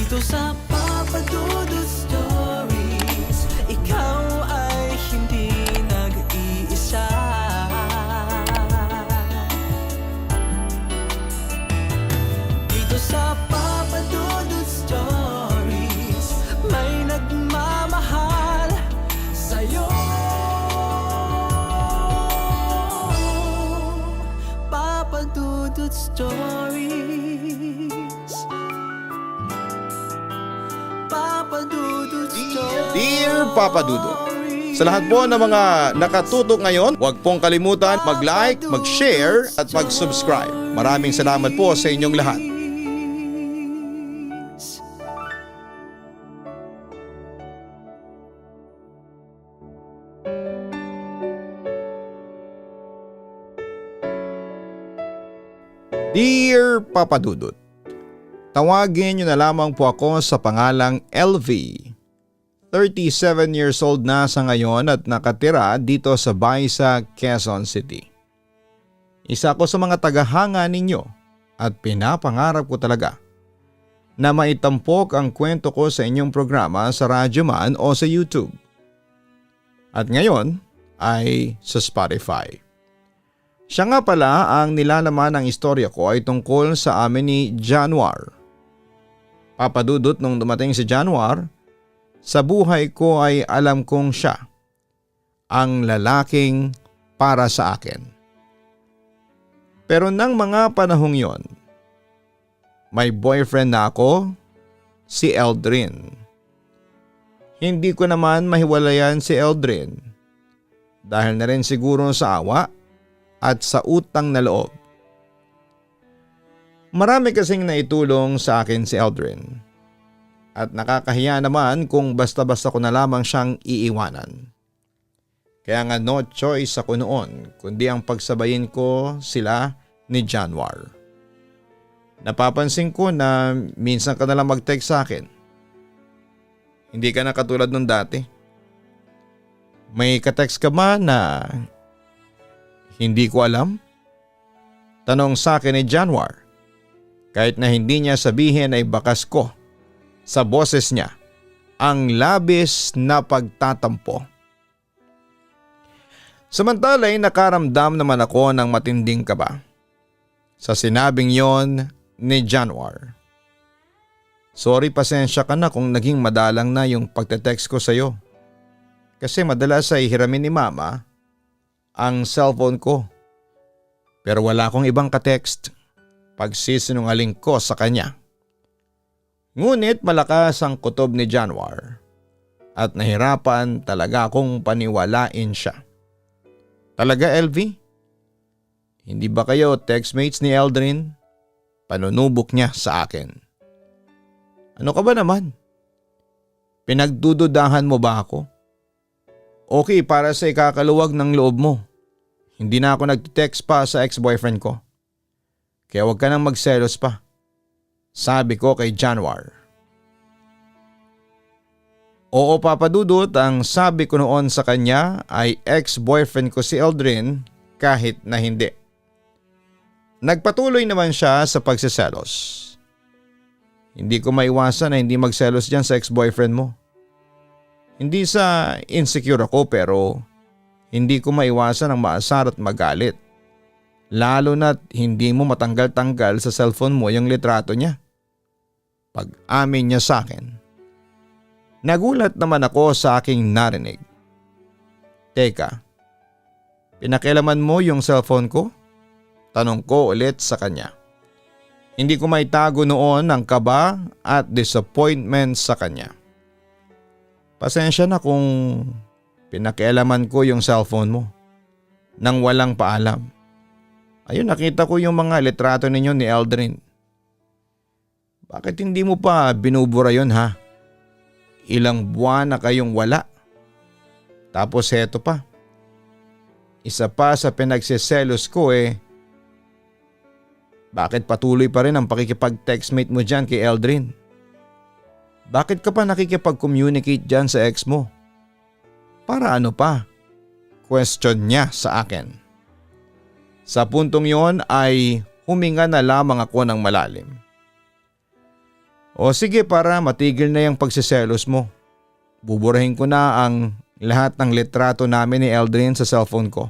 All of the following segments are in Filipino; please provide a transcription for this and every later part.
Dito sa Papa Dudut Stories, ikaw ay hindi nag-iisa. Dito sa Papa Dudut Stories, may nagmamahal sa'yo. Papa Dudut Stories. Papa Dudut Stories. Dear Papa Dudut, sa lahat po ng mga nakatutok ngayon, huwag pong kalimutan mag-like, mag-share at mag-subscribe. Maraming salamat po sa inyong lahat. Dear Papa Dudut, tawagin niyo na lamang po ako sa pangalang LV. 37 years old na sa ngayon at nakatira dito sa Baisa, Quezon City. Isa ko sa mga tagahanga ninyo at pinapangarap ko talaga na maitampok ang kwento ko sa inyong programa sa radyo man o sa YouTube. At ngayon ay sa Spotify. Siya nga pala ang nilalaman ng istorya ko ay tungkol sa amin ni Januar. Papa Dudut, nung dumating si Januar, sa buhay ko ay alam kong siya ang lalaking para sa akin. Pero nang mga panahong yon, may boyfriend na ako, si Eldrin. Hindi ko naman mahiwalayan si Eldrin dahil na rin siguro sa awa at sa utang na loob. Marami kasing naitulong sa akin si Eldrin. At nakakahiya naman kung basta-basta ko na lamang siyang iiwanan. Kaya nga no choice ako noon kundi ang pagsabayin ko sila ni Januar. Napapansin ko na minsan ka na lang mag-text sa akin. Hindi ka na katulad nung dati. May ka-text ka ba na hindi ko alam? Tanong sa akin ni Januar. Kahit na hindi niya sabihin ay bakas ko sa boses niya ang labis na pagtatampo. Samantala ay nakaramdam naman ako ng matinding kaba sa sinabing yon ni Januar. Sorry, pasensya ka na kung naging madalang na yung pagte-text ko sa'yo. Kasi madalas ay hiramin ni Mama ang cellphone ko. Pero wala akong ibang ka-text. Pagsisinungaling ko sa kanya. Ngunit malakas ang kutob ni Januar at nahirapan talaga akong paniwalain siya. Talaga, LV? Hindi ba kayo textmates ni Eldrin? Panunubok niya sa akin. Ano ka ba naman? Pinagdududahan mo ba ako? Okay para sa ikakaluwag ng loob mo. Hindi na ako nag-text pa sa ex-boyfriend ko. Kaya huwag ka nang magselos pa. Sabi ko kay Januar. Oo, Papa Dudut, ang sabi ko noon sa kanya ay ex-boyfriend ko si Eldrin kahit na hindi. Nagpatuloy naman siya sa pagsiselos. Hindi ko maiwasan na hindi magselos dyan sa ex-boyfriend mo. Hindi sa insecure ako pero hindi ko maiwasan ang maasar at magalit. Lalo na't hindi mo matanggal-tanggal sa cellphone mo yung litrato niya. Pag-amin niya sa akin. Nagulat naman ako sa aking narinig. Teka, pinakialaman mo yung cellphone ko? Tanong ko ulit sa kanya. Hindi ko maitago noon ang kaba at disappointment sa kanya. Pasensya na kung pinakialaman ko yung cellphone mo nang walang paalam. Ayun, nakita ko yung mga litrato ninyo ni Eldrin. Bakit hindi mo pa binubura yun, ha? Ilang buwan na kayong wala. Tapos heto pa. Isa pa sa pinagsiselos ko bakit patuloy pa rin ang pakikipag-textmate mo dyan kay Eldrin? Bakit ka pa nakikipag-communicate dyan sa ex mo? Para ano pa? Question niya sa akin. Sa puntong yon ay huminga na lamang ako ng malalim. O sige, para matigil na yung pagsiselos mo. Buburahin ko na ang lahat ng litrato namin ni Eldrin sa cellphone ko.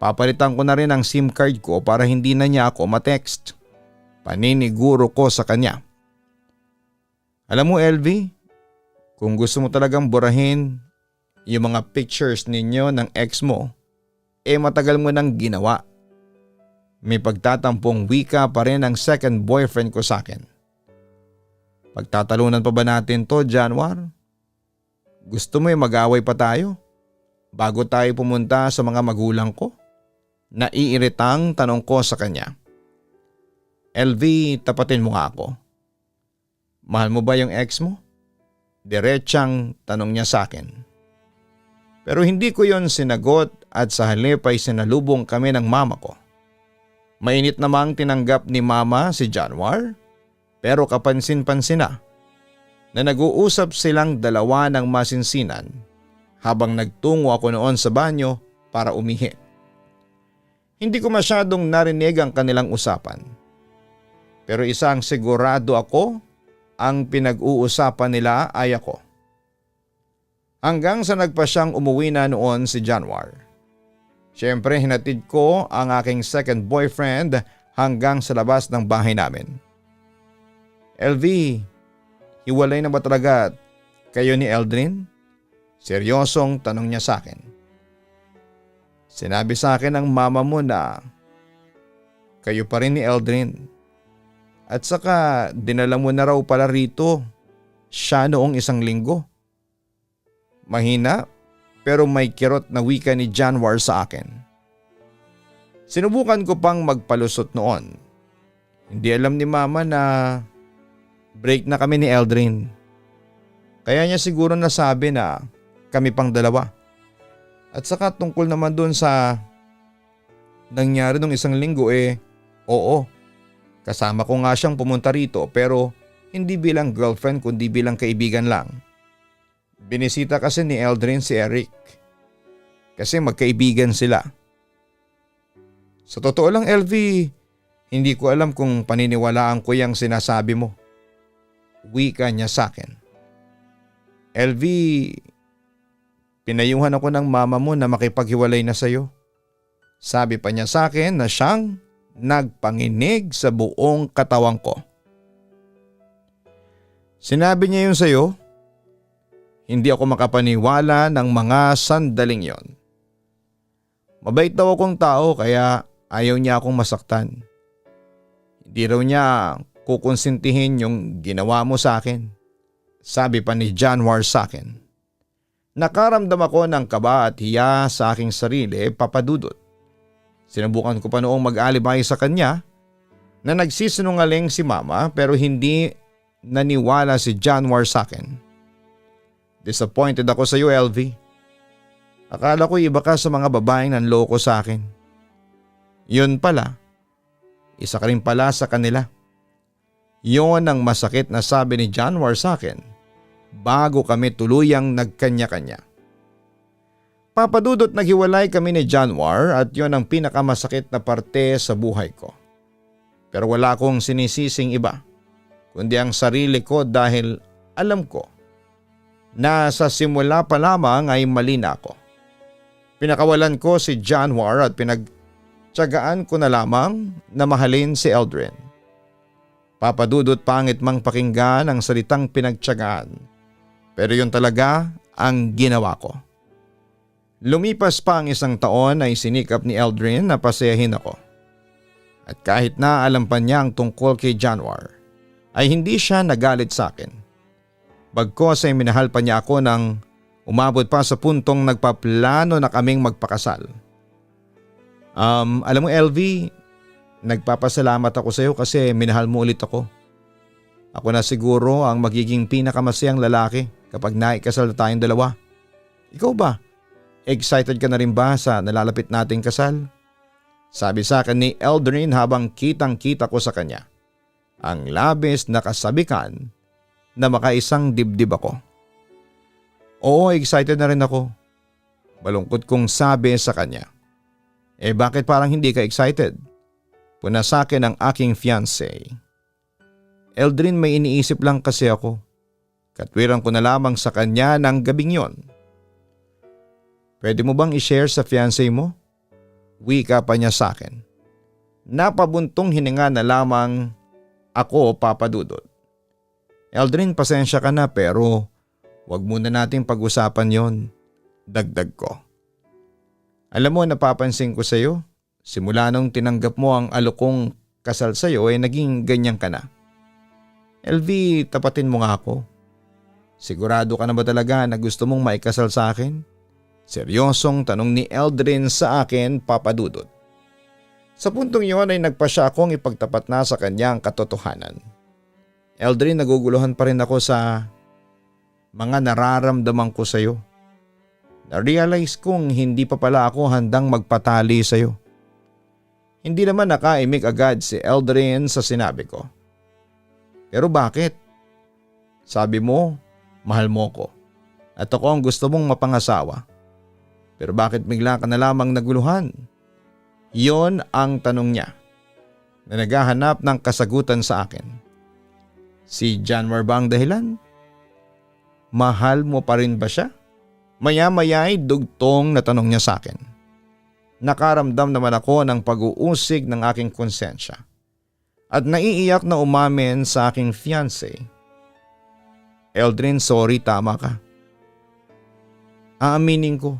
Papalitan ko na rin ang SIM card ko para hindi na niya ako matext. Paniniguro ko sa kanya. Alam mo, LV, kung gusto mo talagang burahin yung mga pictures ninyo ng ex mo, matagal mo nang ginawa. May pagtatampong wika pa rin ang second boyfriend ko sa akin. Pagtatalunan pa ba natin to, Januar? Gusto mo mag-away pa tayo? Bago tayo pumunta sa mga magulang ko? Naiiritang tanong ko sa kanya. LV, tapatin mo nga ako. Mahal mo ba yung ex mo? Diretsang tanong niya sa akin. Pero hindi ko yon sinagot at sa halip ay sinalubong kami ng mama ko. Mainit namang tinanggap ni mama si Januar, pero kapansin-pansin na nag-uusap silang dalawa ng masinsinan habang nagtungo ako noon sa banyo para umihi. Hindi ko masyadong narinig ang kanilang usapan. Pero isang sigurado ako, ang pinag-uusapan nila ay ako. Hanggang sa nagpa siyang umuwi na noon si Januar. Siyempre hinatid ko ang aking second boyfriend hanggang sa labas ng bahay namin. LV, hiwalay na ba talaga kayo ni Eldrin? Seryosong tanong niya sa akin. Sinabi sa akin ng mama mo na kayo pa rin ni Eldrin. At saka dinala mo na raw pala rito siya noong isang linggo. Mahina pero may kirot na wika ni Januar sa akin. Sinubukan ko pang magpalusot noon. Hindi alam ni mama na break na kami ni Eldrin. Kaya niya siguro nasabi na kami pang dalawa. At saka tungkol naman dun sa nangyari nung isang linggo oo. Kasama ko nga siyang pumunta rito pero hindi bilang girlfriend kundi bilang kaibigan lang. Binisita kasi ni Eldrin si Eric. Kasi magkaibigan sila. Sa totoo lang LV, hindi ko alam kung paniniwalaan ko yung sinasabi mo. Wika niya sa akin. LV, pinayuhan ako ng mama mo na makipaghiwalay na sayo. Sabi pa niya sa akin na siyang nagpanginig sa buong katawan ko. Sinabi niya yun sa'yo? Hindi ako makapaniwala ng mga sandaling yon. Mabait daw akong tao kaya ayaw niya akong masaktan. Hindi raw niya kukonsintihin yung ginawa mo sa akin. Sabi pa ni Januar sa akin. Nakaramdam ako ng kaba at hiya sa aking sarili, papadudot. Sinubukan ko pa noong mag-alibay sa kanya na nagsisinungaling si mama pero hindi naniwala si Januar sa akin. Disappointed ako sa iyo, LV. Akala ko iba ka sa mga babaeng nanloko sa akin. Yun pala, isa ka rin pala sa kanila. Yun ang masakit na sabi ni Januar sa akin bago kami tuluyang nagkanya-kanya. Papadudot naghiwalay kami ni Januar at yon ang pinakamasakit na parte sa buhay ko. Pero wala akong sinisising iba, kundi ang sarili ko dahil alam ko na sa simula pa lamang ay mali na ako. Pinakawalan ko si Januar at pinagtiyagaan ko na lamang na mahalin si Eldrin. Papadudot pangit mang pakinggan ang salitang pinagtiyagaan, pero yun talaga ang ginawa ko. Lumipas pa ang isang taon ay sinikap ni Eldrin na pasayahin ako. At kahit na alam pa niya ang tungkol kay Januar, ay hindi siya nagalit sa akin. Bagkos ay minahal pa niya ako nang umabot pa sa puntong nagpaplano na kaming magpakasal. Alam mo LV, nagpapasalamat ako sa iyo kasi minahal mo ulit ako. Ako na siguro ang magiging pinakamasayang lalaki kapag naikasal na tayong dalawa. Ikaw ba? Excited ka na rin ba sa nalalapit nating kasal? Sabi sa akin ni Eldrin habang kitang-kita ko sa kanya ang labis na kasabikan na makaisang dibdib ako. Oo, excited na rin ako. Malungkot kong sabi sa kanya. Bakit parang hindi ka excited? Puna sa akin ang aking fiancé. Eldrin, may iniisip lang kasi ako. Katwiran ko na lamang sa kanya ng gabing yon. Pwede mo bang i-share sa fiancé mo? Wika pa niya sa akin. Napabuntong hininga na lamang ako, Papa Dudut. Eldrin, pasensya ka na pero wag muna nating pag-usapan yon. Dagdag ko. Alam mo, napapansin ko sa'yo. Simula nung tinanggap mo ang alokong kasal sa'yo naging ganyan ka na. LV, tapatin mo nga ako. Sigurado ka na ba talaga na gusto mong maikasal sa akin? Seryosong tanong ni Eldrin sa akin, Papa Dudut. Sa puntong iyon ay nagpa siya akong ipagtapat na sa kanyang katotohanan. Eldrin, naguguluhan pa rin ako sa mga nararamdaman ko sa iyo. Na-realize kong hindi pa pala ako handang magpatali sa iyo. Hindi naman nakaimik agad si Eldrin sa sinabi ko. Pero bakit? Sabi mo, mahal mo ko. At ako ang gusto mong mapangasawa. Pero bakit bigla ka na lamang naguluhan? Yon ang tanong niya na naghahanap ng kasagutan sa akin. Si Janmar ba ang dahilan? Mahal mo pa rin ba siya? Maya-maya ay dugtong na tanong niya sa akin. Nakaramdam naman ako ng pag-uusig ng aking konsensya at naiiyak na umamin sa aking fiancé. Eldrin, sorry, tama ka. Aaminin ko.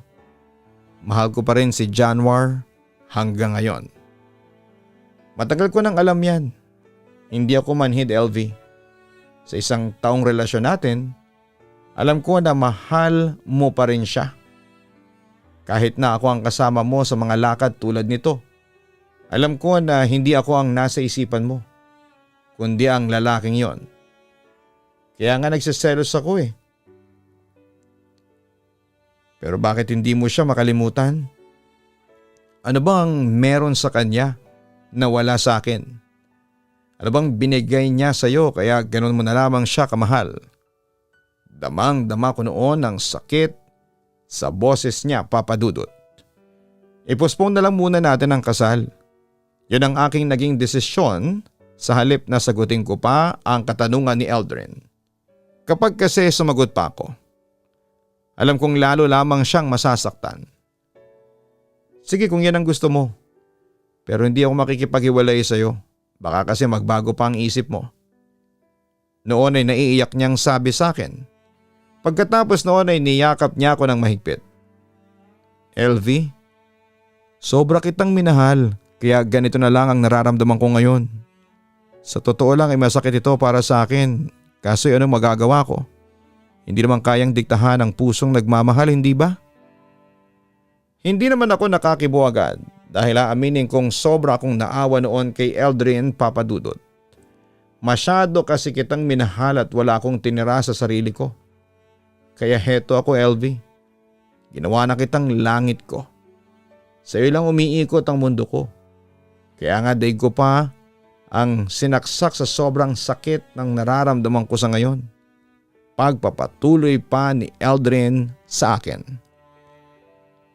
Mahal ko pa rin si Janmar hanggang ngayon. Matagal ko nang alam yan. Hindi ako manhid, LV. Sa isang taong relasyon natin, alam ko na mahal mo pa rin siya. Kahit na ako ang kasama mo sa mga lakad tulad nito, alam ko na hindi ako ang nasa isipan mo, kundi ang lalaking yon. Kaya nga nagsiselos ako eh. Pero bakit hindi mo siya makalimutan? Ano bang meron sa kanya na wala sa akin? Ano bang binigay niya sa iyo kaya ganun mo na lamang siya kamahal? Damang-dama ko noon ang sakit sa boses niya, Papa Dudut. Ipostpone na lang muna natin ang kasal. Yun ang aking naging desisyon sa halip na sagutin ko pa ang katanungan ni Eldrin. Kapag kasi sumagot pa ako, alam kong lalo lamang siyang masasaktan. Sige kung yan ang gusto mo, pero hindi ako makikipaghiwalay sa iyo. Baka kasi magbago pa ang isip mo. Noon ay naiiyak niyang sabi sa akin. Pagkatapos noon ay niyakap niya ako ng mahigpit. LV, sobra kitang minahal kaya ganito na lang ang nararamdaman ko ngayon. Sa totoo lang ay masakit ito para sa akin, kaso anong magagawa ko? Hindi naman kayang diktahan ang pusong nagmamahal, hindi ba? Hindi naman ako nakakibo agad dahil aaminin kong sobra akong naawa noon kay Eldrin, Papa Dudut. Masyado kasi kitang minahal at wala akong tinira sa sarili ko. Kaya heto ako, LV. Ginawa na kitang langit ko. Sa iyo lang umiikot ang mundo ko. Kaya nga daig ko pa ang sinaksak sa sobrang sakit ng nararamdaman ko sa ngayon. Pagpapatuloy pa ni Eldrin sa akin.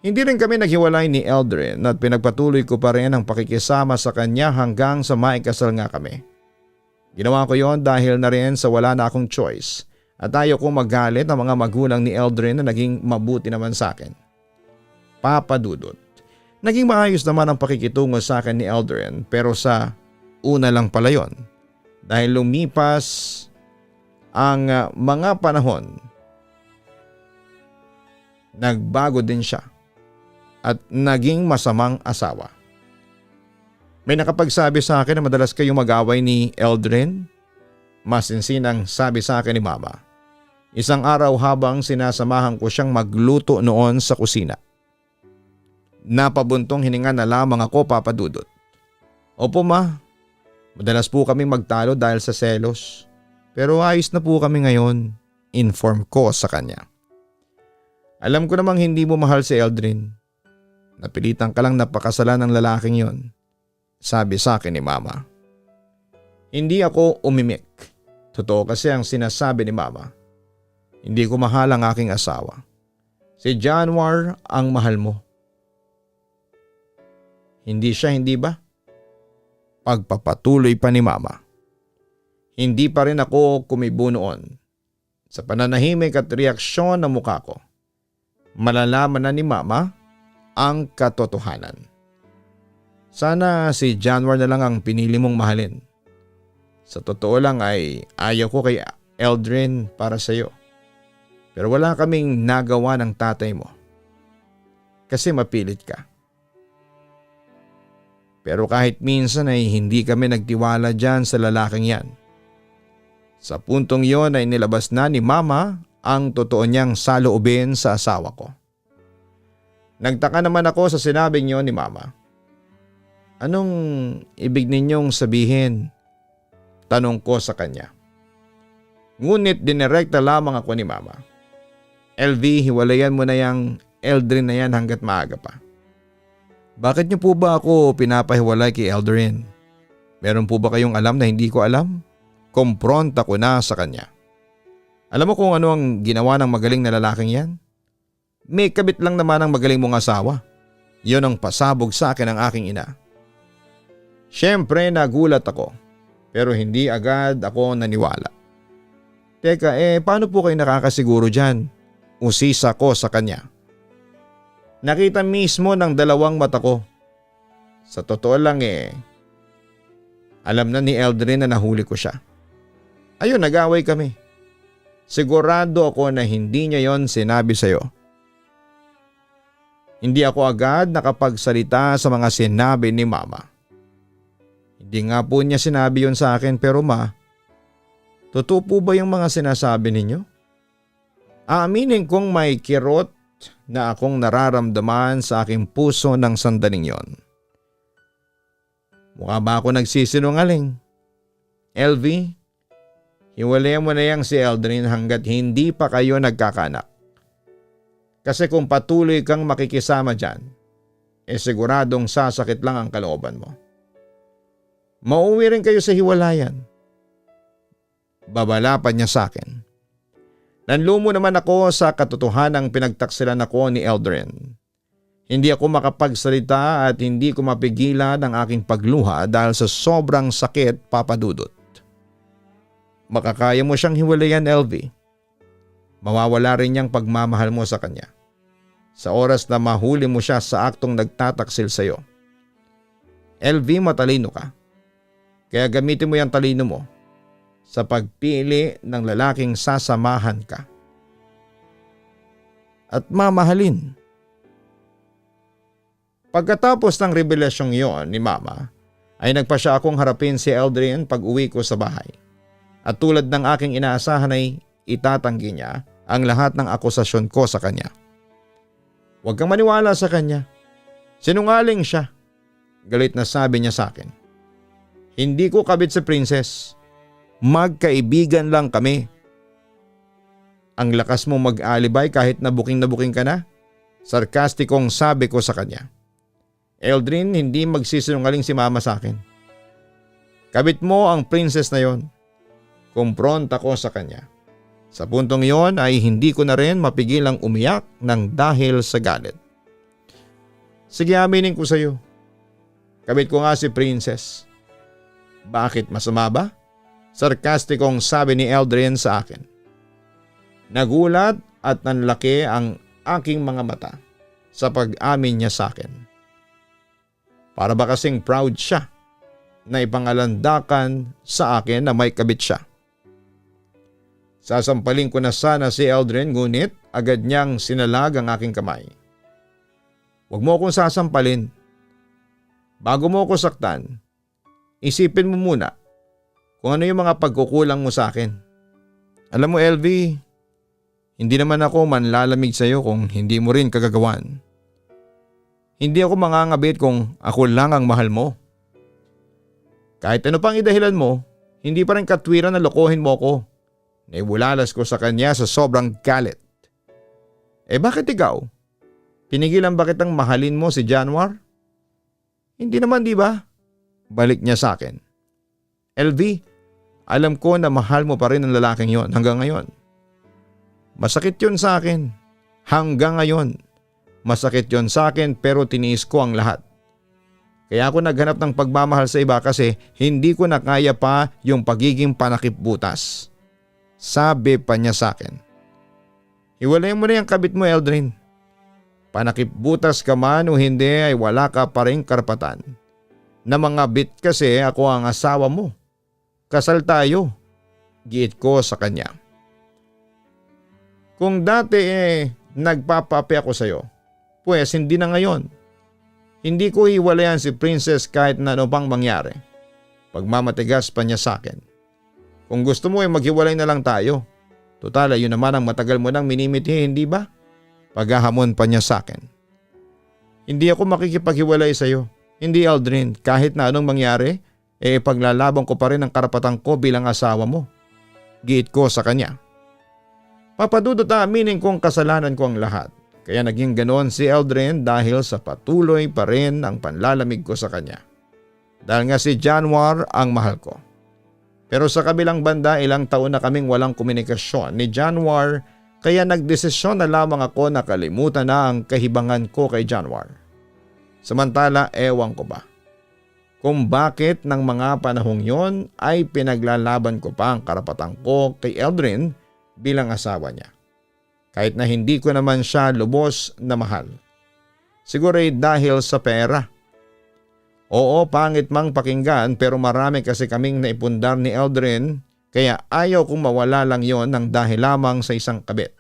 Hindi rin kami naghiwalay ni Eldrin at pinagpatuloy ko pa rin ang pakikisama sa kanya hanggang sa maikasal nga kami. Ginawa ko yon dahil na rin sa wala na akong choice at ayaw kong magalit ang mga magulang ni Eldrin na naging mabuti naman sa akin. Papa Dudut, naging maayos naman ang pakikitungo sa akin ni Eldrin pero sa una lang pala yon. Dahil lumipas ang mga panahon, nagbago din siya at naging masamang asawa. May nakapagsabi sa akin na madalas kayong mag-away ni Eldrin. Masinsinang sabi sa akin ni Mama. Isang araw habang sinasamahan ko siyang magluto noon sa kusina. Napabuntong hininga na lamang ako, Papa Dudut. Opo ma, madalas po kaming magtalo dahil sa selos. Pero ayos na po kami ngayon, inform ko sa kanya. Alam ko namang hindi mo mahal si Eldrin. Napilitan ka lang napakasalan ng lalaking yon, sabi sa akin ni Mama. Hindi ako umimik. Totoo kasi ang sinasabi ni Mama. Hindi ko mahal ang aking asawa. Si Janmar ang mahal mo. Hindi siya, hindi ba? Pagpapatuloy pa ni Mama. Hindi pa rin ako kumibo noon. Sa pananahimik at reaksyon ng mukha ko, malalaman na ni Mama ang katotohanan. Sana si Januar na lang ang pinili mong mahalin. Sa totoo lang ay ayaw ko kay Eldrin para sa iyo. Pero wala kaming nagawa ng tatay mo. Kasi mapilit ka. Pero kahit minsan ay hindi kami nagtiwala dyan sa lalaking yan. Sa puntong yon ay nilabas na ni Mama ang totoo niyang saloobin sa asawa ko. Nagtaka naman ako sa sinabing niyo ni Mama. Anong ibig ninyong sabihin? Tanong ko sa kanya. Ngunit dinirekta lamang ako ni Mama. LV, hiwalayan mo na yung Eldrin na yan hanggat maaga pa. Bakit niyo po ba ako pinapahiwalay kay Eldrin? Meron po ba kayong alam na hindi ko alam? Kompronta ko na sa kanya. Alam mo kung ano ang ginawa ng magaling na lalaking yan? May kabit lang naman ang magaling mong asawa. Yon ang pasabog sa akin ng aking ina. Siyempre nagulat ako, pero hindi agad ako naniwala. Teka, paano po kayo nakakasiguro dyan? Usisa ko sa kanya. Nakita mismo ng dalawang mata ko. Sa totoo lang alam na ni Eldrin na nahuli ko siya. Ayun, nag-away kami. Sigurado ako na hindi niya yon sinabi sa'yo. Hindi ako agad nakapagsalita sa mga sinabi ni Mama. Hindi nga po niya sinabi yon sa akin, pero Ma, totoo po ba yung mga sinasabi ninyo? Aaminin kong may kirot na akong nararamdaman sa aking puso ng sandaling yon. Mukha ba ako nagsisinungaling? LV, hiwalayan mo na yang si Eldrin hanggat hindi pa kayo nagkakaanak. Kasi kung patuloy kang makikisama dyan, siguradong sasakit lang ang kalooban mo. Mauwi rin kayo sa hiwalayan. Babalapan niya sa akin. Nanlumo naman ako sa katotohanang pinagtaksilan ako ni Eldrin. Hindi ako makapagsalita at hindi ko mapigilan ang aking pagluha dahil sa sobrang sakit, Papa Dudut. Makakaya mo siyang hiwalayan, LV. Mawawala rin niyang pagmamahal mo sa kanya. Sa oras na mahuli mo siya sa aktong nagtataksil sa iyo. LV, matalino ka. Kaya gamitin mo yung talino mo sa pagpili ng lalaking sasamahan ka. At mamahalin. Pagkatapos ng revelasyong yon ni Mama, ay nagpa siya akong harapin si Eldrin pag uwi ko sa bahay. At tulad ng aking inaasahan ay itatanggi niya ang lahat ng akusasyon ko sa kanya. Huwag kang maniwala sa kanya. Sinungaling siya. Galit na sabi niya sa akin. Hindi ko kabit si Princess. Magkaibigan lang kami. Ang lakas mo mag-alibay kahit na buking ka na? Sarkastikong sabi ko sa kanya. Eldrin, hindi magsisinungaling si Mama sa akin. Kabit mo ang princess na yon. Kumpronta ko sa kanya. Sa puntong yon ay hindi ko na rin mapigilang umiyak ng dahil sa galit. Sige, aminin ko sa iyo. Kabit ko nga si Princess. Bakit, masama ba? Sarkastikong sabi ni Eldrin sa akin. Nagulat at nanlaki ang aking mga mata sa pag-amin niya sa akin. Para ba kasing proud siya na ipangalandakan sa akin na may kabit siya. Sasampalin ko na sana si Eldrin ngunit agad niyang sinalag ang aking kamay. Huwag mo akong sasampalin. Bago mo ako saktan, isipin mo muna kung ano yung mga pagkukulang mo sa akin. Alam mo, LV, hindi naman ako manlalamig sa iyo kung hindi mo rin kagagawan. Hindi ako mangangabit kung ako lang ang mahal mo. Kahit ano pang idahilan mo, hindi pa rin katwiran na lokohin mo ako. Naibulalas ko sa kanya sa sobrang galit. Bakit ikaw? Pinigilan ba kitang mahalin mo si Januar? Hindi naman, di ba? Balik niya sa akin. LV, alam ko na mahal mo pa rin ang lalaking yon hanggang ngayon. Masakit yon sa akin. Hanggang ngayon. Masakit yon sa akin pero tiniis ko ang lahat. Kaya ako naghanap ng pagmamahal sa iba kasi hindi ko na kaya pa yung pagiging panakip-butas. Sabi pa niya sa akin. Hiwalay mo na yung kabit mo, Eldrin. Panakip-butas ka man o hindi ay wala ka pa ring karapatan. Na mga bit kasi ako ang asawa mo. Kasal tayo. Giit ko sa kanya. Kung dati nagpapapi ako sa'yo, pues hindi na ngayon. Hindi ko hiwalayan si Princess kahit na ano pang mangyari. Pagmamatigas pa niya sa akin. Kung gusto mo maghiwalay na lang tayo. Total yun naman ang matagal mo nang minimithi, hindi ba? Paghahamon pa niya sa akin. Hindi ako makikipaghiwalay sa'yo. Hindi, Aldrin, kahit na anong mangyari, paglalaban ko pa rin ang karapatan ko bilang asawa mo. Giit ko sa kanya. Papadudot aminin kong kasalanan ko ang lahat. Kaya naging ganoon si Eldrin dahil sa patuloy pa rin ang panlalamig ko sa kanya. Dahil nga si Januar ang mahal ko. Pero sa kabilang banda ilang taon na kaming walang komunikasyon ni Januar kaya nagdesisyon na lamang ako na kalimutan na ang kahibangan ko kay Januar. Samantala ewan ko ba kung bakit ng mga panahong yon ay pinaglalaban ko pa ang karapatan ko kay Eldrin bilang asawa niya. Kahit na hindi ko naman siya lubos na mahal. Siguro dahil sa pera. Oo, pangit mang pakinggan pero marami kasi kaming naipundar ni Eldrin kaya ayaw kong mawala lang yon ng dahil lamang sa isang kabit.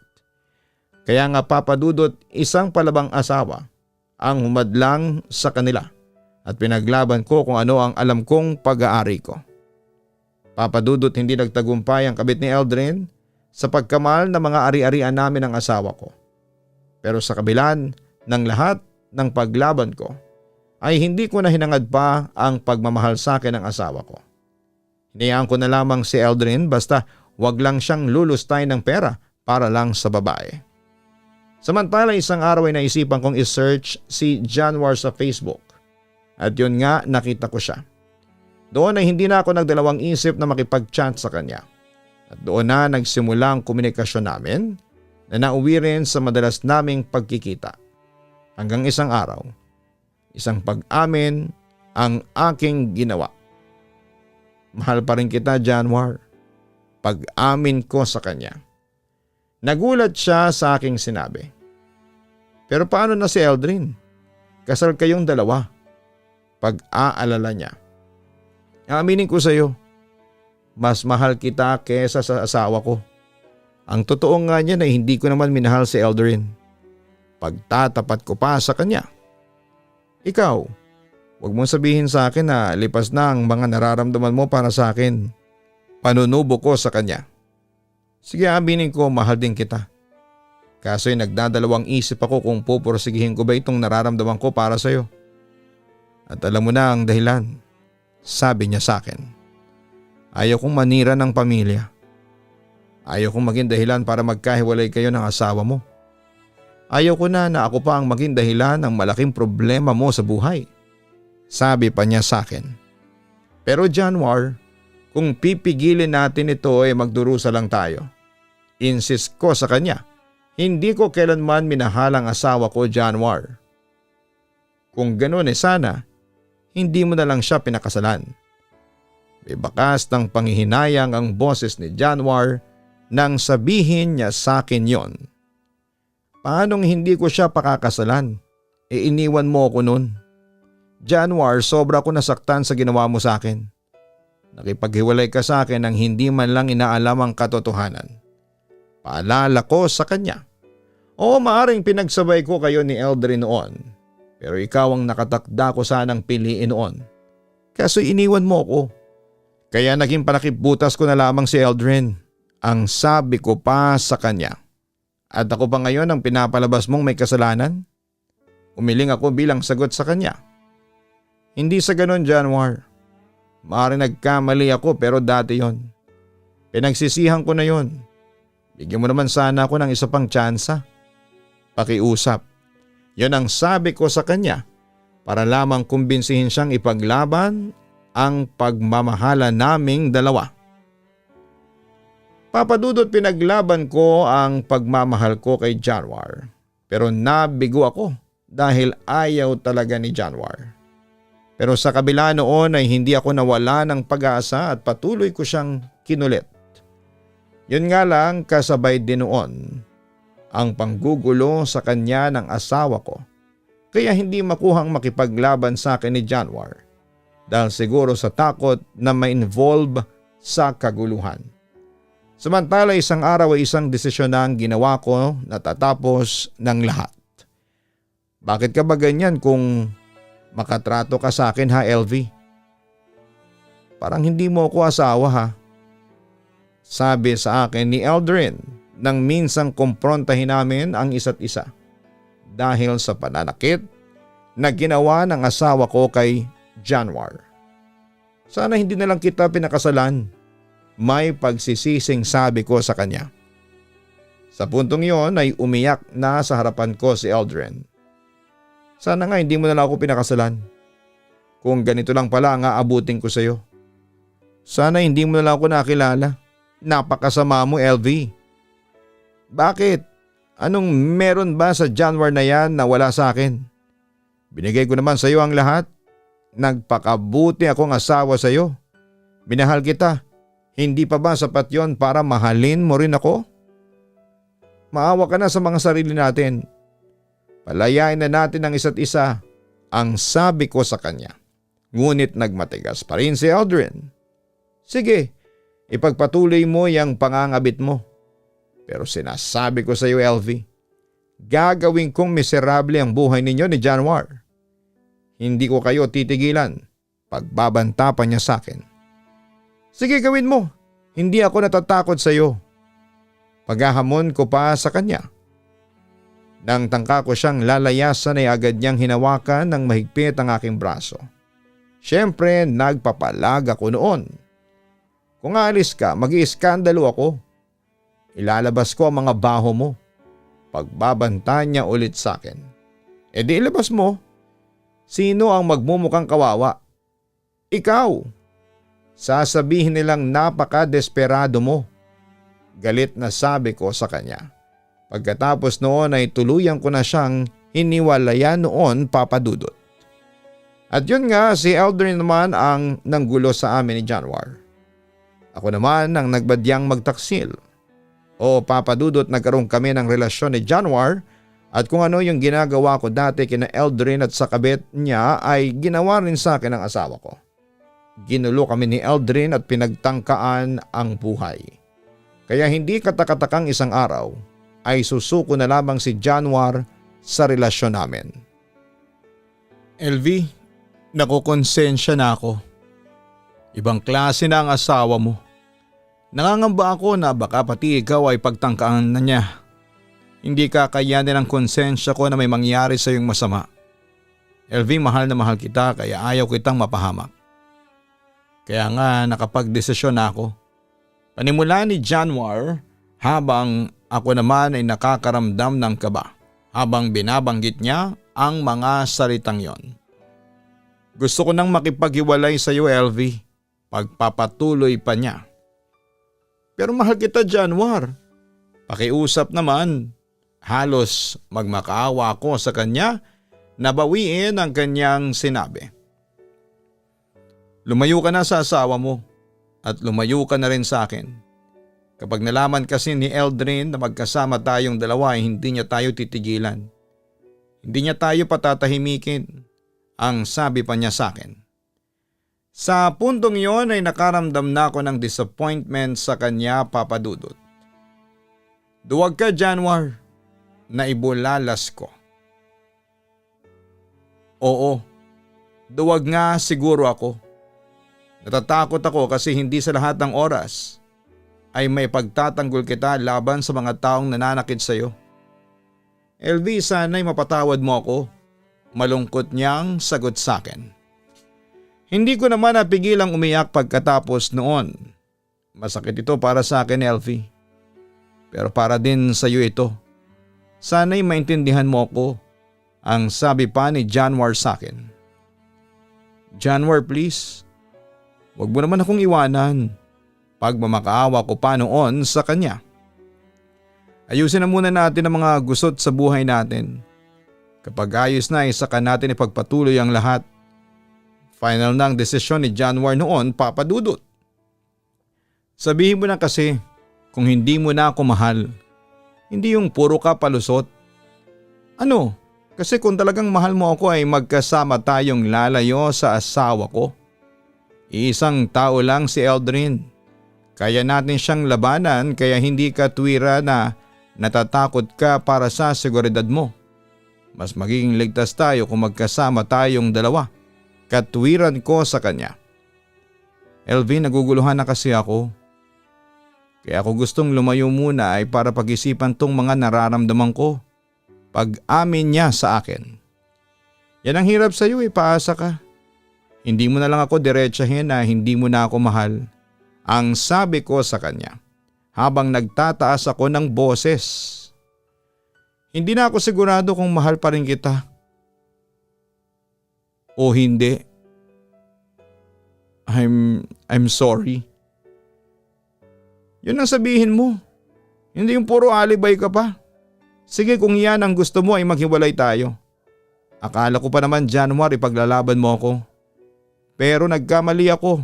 Kaya nga papadudot isang palabang asawa ang humadlang sa kanila at pinaglaban ko kung ano ang alam kong pag-aari ko. Papadudot hindi nagtagumpay ang kabit ni Eldrin sa pagkamal ng mga ari-arian namin ng asawa ko. Pero sa kabilan ng lahat ng paglaban ko ay hindi ko na hinangad pa ang pagmamahal sa akin ng asawa ko. Hinayaan ko na lamang si Eldrin basta wag lang siyang lulustay ng pera para lang sa babae. Samantala isang araw ay naisipan kong isearch si Januar sa Facebook at yun nga nakita ko siya. Doon ay hindi na ako nagdalawang isip na makipag-chat sa kanya. At doon na nagsimula ang komunikasyon namin na nauwi rin sa madalas naming pagkikita. Hanggang isang araw, isang pag-amin ang aking ginawa. Mahal pa rin kita, Januar. Pag-amin ko sa kanya. Nagulat siya sa aking sinabi. Pero paano na si Eldrin? Kasal kayong dalawa. Pag-aalala niya. Aaminin ko sa iyo. Mas mahal kita kesa sa asawa ko. Ang totoo nga niya na hindi ko naman minahal si Eldrin. Pagtatapat ko pa sa kanya. Ikaw, huwag mong sabihin sa akin na lipas na ang mga nararamdaman mo para sa akin. Panunubo ko sa kanya. Sige, aminin ko mahal din kita. Kaso'y nagdadalawang isip ako kung pupursigihin ko ba itong nararamdaman ko para sa iyo. At alam mo na ang dahilan. Sabi niya sa akin. Ayaw kong manira ng pamilya. Ayaw kong maging dahilan para magkahiwalay kayo ng asawa mo. Ayaw ko na ako pa ang maging dahilan ng malaking problema mo sa buhay. Sabi pa niya sa akin. Pero Januar, kung pipigilin natin ito ay magdurusa lang tayo. Insist ko sa kanya. Hindi ko kailanman minahal ang asawa ko, Januar. Kung ganoon sana, hindi mo na lang siya pinakasalan. May bakas ng panghihinayang ang boses ni Januar nang sabihin niya sa akin yon. Paanong hindi ko siya pakakasalan? Iniwan mo ako nun. Januar, sobra ko nasaktan sa ginawa mo sa akin. Nakipaghiwalay ka sa akin nang hindi man lang inaalam ang katotohanan. Paalala ko sa kanya. Oo, maaring pinagsabay ko kayo ni Eldrin noon. Pero ikaw ang nakatakda ko sanang piliin noon. Kaso iniwan mo ako. Kaya naging panakipbutas ko na lamang si Eldrin. Ang sabi ko pa sa kanya. At ako pa ngayon ang pinapalabas mong may kasalanan? Umiling ako bilang sagot sa kanya. Hindi sa ganon, Januar. Maaaring nagkamali ako pero dati yon. Pinagsisihan ko na yon. Bigyan mo naman sana ako ng isa pang tsansa. Pakiusap. Yon ang sabi ko sa kanya para lamang kumbinsihin siyang ipaglaban ang pagmamahala naming dalawa. Papadudot pinaglaban ko ang pagmamahal ko kay Januar pero nabigo ako dahil ayaw talaga ni Januar. Pero sa kabila noon ay hindi ako nawala ng pag-asa at patuloy ko siyang kinulit. Yun nga lang, kasabay din noon ang panggugulo sa kanya ng asawa ko. Kaya hindi makuhang makipaglaban sa akin ni Januar dahil siguro sa takot na ma-involve sa kaguluhan. Samantala isang araw ay isang desisyon na ang ginawa ko na tatapos ng lahat. Bakit ka ba ganyan kung makatrato ka sa akin ha, LV? Parang hindi mo ako asawa ha. Sabi sa akin ni Eldrin nang minsang kumprontahin namin ang isa't isa dahil sa pananakit na ginawa ng asawa ko kay Januar. Sana hindi na lang kita pinakasalan. May pagsisising sabi ko sa kanya. Sa puntong yon ay umiyak na sa harapan ko si Eldrin. Sana nga hindi mo na lang ako pinakasalan. Kung ganito lang pala ang aabutin ko sa iyo. Sana hindi mo na lang ako nakilala. Napakasama mo, LV. Bakit? Anong meron ba sa Januar na yan na wala sa akin? Binigay ko naman sa iyo ang lahat. Nagpakabuti akong asawa sa iyo. Minahal kita. Hindi pa ba sapat yon para mahalin mo rin ako? Maawa ka na sa mga sarili natin. Palayain na natin ang isa't isa, ang sabi ko sa kanya. Ngunit nagmatigas pa rin si Eldrin. Sige, ipagpatuloy mo yung pangangabit mo. Pero sinasabi ko sa iyo, LV, gagawin kong miserable ang buhay ninyo ni Januar. Hindi ko kayo titigilan. Pagbabanta pa niya sa akin. Sige, gawin mo. Hindi ako natatakot sa iyo. Paghahamon ko pa sa kanya. Nang tangka ko siyang lalayasan ay agad niyang hinawakan ng mahigpit ang aking braso. Siyempre nagpapalag ako noon. Kung aalis ka, mag-iiskandalo ako. Ilalabas ko ang mga baho mo. Pagbabanta niya ulit sa akin. E di ilabas mo. Sino ang magmumukhang kawawa? Ikaw. Sasabihin nilang napaka-desperado mo. Galit na sabi ko sa kanya. Pagkatapos noon ay tuluyan ko na siyang hiniwalayan noon, Papa Dudut. At yun nga, si Eldrin naman ang nanggulo sa amin ni Januar. Ako naman ang nagbadyang magtaksil. O Papa Dudut, nagkaroon kami ng relasyon ni Januar at kung ano yung ginagawa ko dati kina Eldrin at sa kabit niya ay ginawa rin sa akin ng asawa ko. Ginulo kami ni Eldrin at pinagtangkaan ang buhay. Kaya hindi katakatakang isang araw ay susuko na lamang si Januar sa relasyon namin. LV, nakukonsensya na ako. Ibang klase na ang asawa mo. Nangangamba ako na baka pati ikaw ay pagtangkaan na niya. Hindi kakayanin ang konsensya ko na may mangyari sa iyong masama. LV, mahal na mahal kita kaya ayaw kitang mapahamak. Kaya nga nakapagdesisyon na ako. Panimula ni Januar habang ako naman ay nakakaramdam ng kaba habang binabanggit niya ang mga salitang yon. Gusto ko nang makipaghiwalay sa iyo, LV. Pagpapatuloy pa niya. Pero mahal kita, Januar. Pakiusap naman. Halos magmakaawa ako sa kanya na bawiin ang kanyang sinabi. Lumayo ka na sa asawa mo at lumayo ka na rin sa akin. Kapag nalaman kasi ni Eldrin na magkasama tayong dalawa ay hindi niya tayo titigilan. Hindi niya tayo patatahimikin, ang sabi pa niya sa akin. Sa puntong yon ay nakaramdam na ako ng disappointment sa kanya, Papa Dudut. Duwag ka, Januar, na ibulalas ko. Oo, duwag nga siguro ako. Natatakot ako kasi hindi sa lahat ng oras ay may pagtatanggol kita laban sa mga taong nananakit sa iyo. LV, sana'y mapatawad mo ako. Malungkot niyang sagot sa akin. Hindi ko naman napigilang umiyak pagkatapos noon. Masakit ito para sa akin, LV. Pero para din sa iyo ito. Sana'y maintindihan mo ako, ang sabi pa ni Januar sa akin. Januar, please. Huwag mo naman akong iwanan. Pagmamakaawa ko pa noon sa kanya. Ayusin na muna natin ang mga gusot sa buhay natin. Kapag ayos na, saka natin ipagpatuloy ang lahat. Final na ang desisyon ni Januar noon, Papa Dudut. Sabihin mo na kasi kung hindi mo na ako mahal. Hindi yung puro ka palusot. Ano? Kasi kung talagang mahal mo ako ay magkasama tayong lalayo sa asawa ko. Isang tao lang si Eldrin. Kaya natin siyang labanan kaya hindi ka tuwira na natatakot ka para sa seguridad mo. Mas magiging ligtas tayo kung magkasama tayong dalawa. Katwiran ko sa kanya. Elvin, naguguluhan na kasi ako. Kaya ako gustong lumayo muna ay para pag-isipan tong mga nararamdaman ko. Pag-amin niya sa akin. Yan ang hirap sa iyo, paasa ka. Hindi mo na lang ako diretsahin na hindi mo na ako mahal. Ang sabi ko sa kanya habang nagtataas ako ng boses. Hindi na ako sigurado kung mahal pa rin kita. O hindi. I'm sorry. Yun ang sabihin mo. Hindi yung puro alibay ka pa. Sige, kung yan ang gusto mo ay maghiwalay tayo. Akala ko pa naman January paglalaban mo ako. Pero nagkamali ako.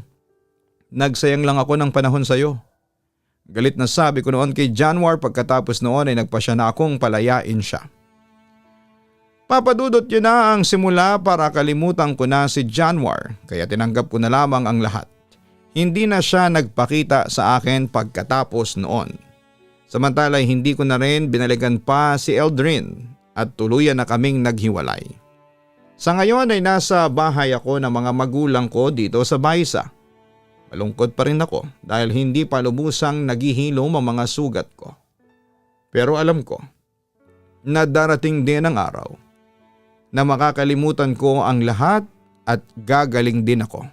Nagsayang lang ako ng panahon sa'yo. Galit na sabi ko noon kay January pagkatapos noon ay nagpasya na akong palayain siya. Papadudot yun na ang simula para kalimutan ko na si January kaya tinanggap ko na lamang ang lahat. Hindi na siya nagpakita sa akin pagkatapos noon. Samantala hindi ko na rin binalikan pa si Eldrin at tuluyan na kaming naghiwalay. Sa ngayon ay nasa bahay ako ng mga magulang ko dito sa Baisa. Malungkot pa rin ako dahil hindi pa lubusang naghihilom ang mga sugat ko. Pero alam ko na darating din ang araw na makakalimutan ko ang lahat at gagaling din ako.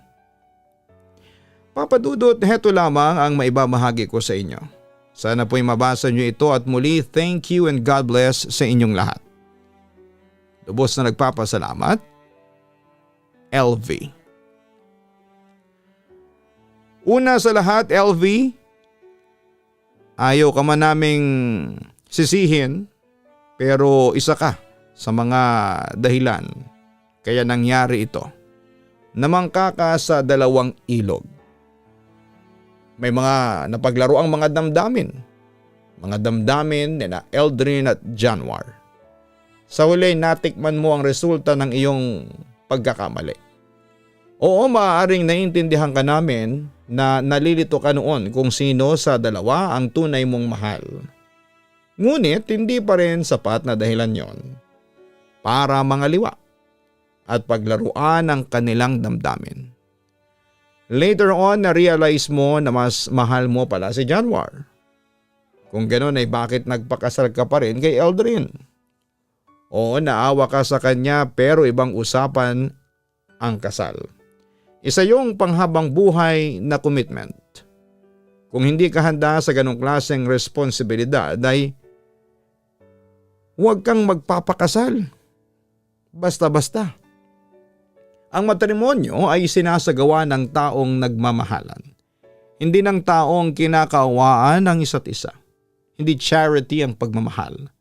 Papadudot, heto lamang ang maibabahagi ko sa inyo. Sana po'y mabasa nyo ito at muli thank you and God bless sa inyong lahat. Lubos na nagpapasalamat, LV. Una sa lahat, LV, ayaw ka man naming sisihin pero isa ka sa mga dahilan kaya nangyari ito. Namangka ka sa dalawang ilog. May mga napaglaro ang mga damdamin. Mga damdamin ni na Eldrin at Januar. Sa huli natikman mo ang resulta ng iyong pagkakamali. Oo, maaaring naiintindihan ka namin na nalilito ka noon kung sino sa dalawa ang tunay mong mahal. Ngunit hindi pa rin sapat na dahilan yon para mangaliwa at paglaruan ang kanilang damdamin. Later on, na-realize mo na mas mahal mo pala si Januar. Kung gano'n ay bakit nagpakasal ka pa rin kay Eldrin? Oo, naawa ka sa kanya pero ibang usapan ang kasal. Isa yung panghabang buhay na commitment. Kung hindi ka handa sa ganong klaseng responsibilidad ay huwag kang magpapakasal. Basta-basta. Ang matrimonyo ay sinasagawa ng taong nagmamahalan. Hindi ng taong kinakaawaan ang isa't isa. Hindi charity ang pagmamahal.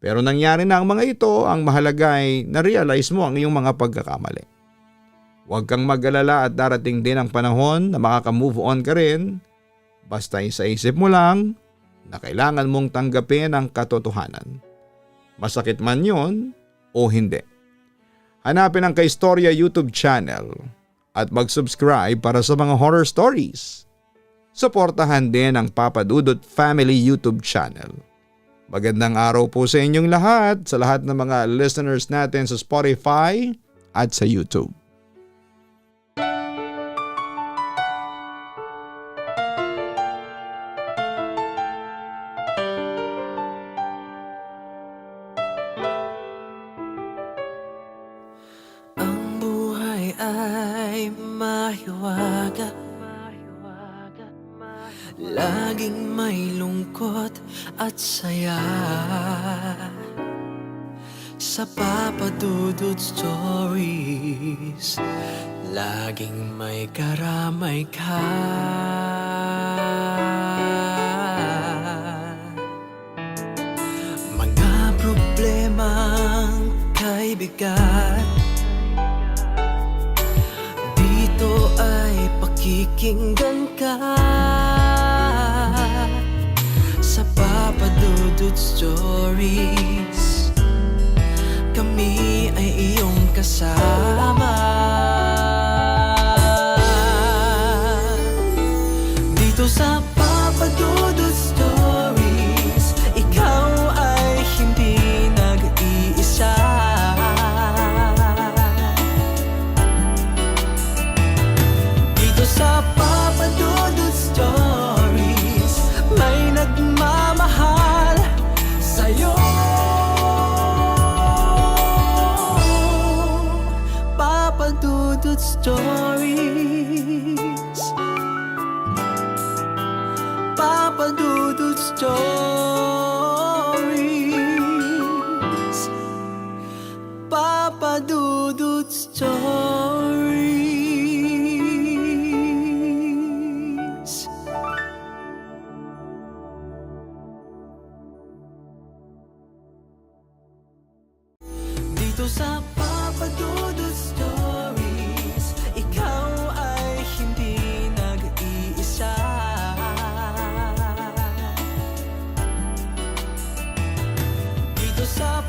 Pero nangyari na ang mga ito, ang mahalaga ay na-realize mo ang iyong mga pagkakamali. Huwag kang mag-alala at darating din ang panahon na makaka-move on ka rin. Basta sa isip mo lang na kailangan mong tanggapin ang katotohanan. Masakit man yon o hindi. Hanapin ang Kaistorya YouTube channel at mag-subscribe para sa mga horror stories. Suportahan din ang Papa Dudut Family YouTube channel. Magandang araw po sa inyong lahat, sa lahat ng mga listeners natin sa Spotify at sa YouTube. Laging may lungkot at saya sa Papa Dudut Stories. Laging may karamay ka. Mga problemang kay bigat, pakikinggan ka sa Papa Dudut Stories. Kami ay iyong kasama dito sa Papa Dudut Stories. Ikaw ay hindi nag-iisa. Dito sa Papa Dudut Stories, may nagmamahal sa'yo. Papa Dudut Stories, Papa Dudut Stories, Papa Dudut Stories. Dito sa Papa Dudut Stories, ikaw ay hindi nag-iisa. Dito sa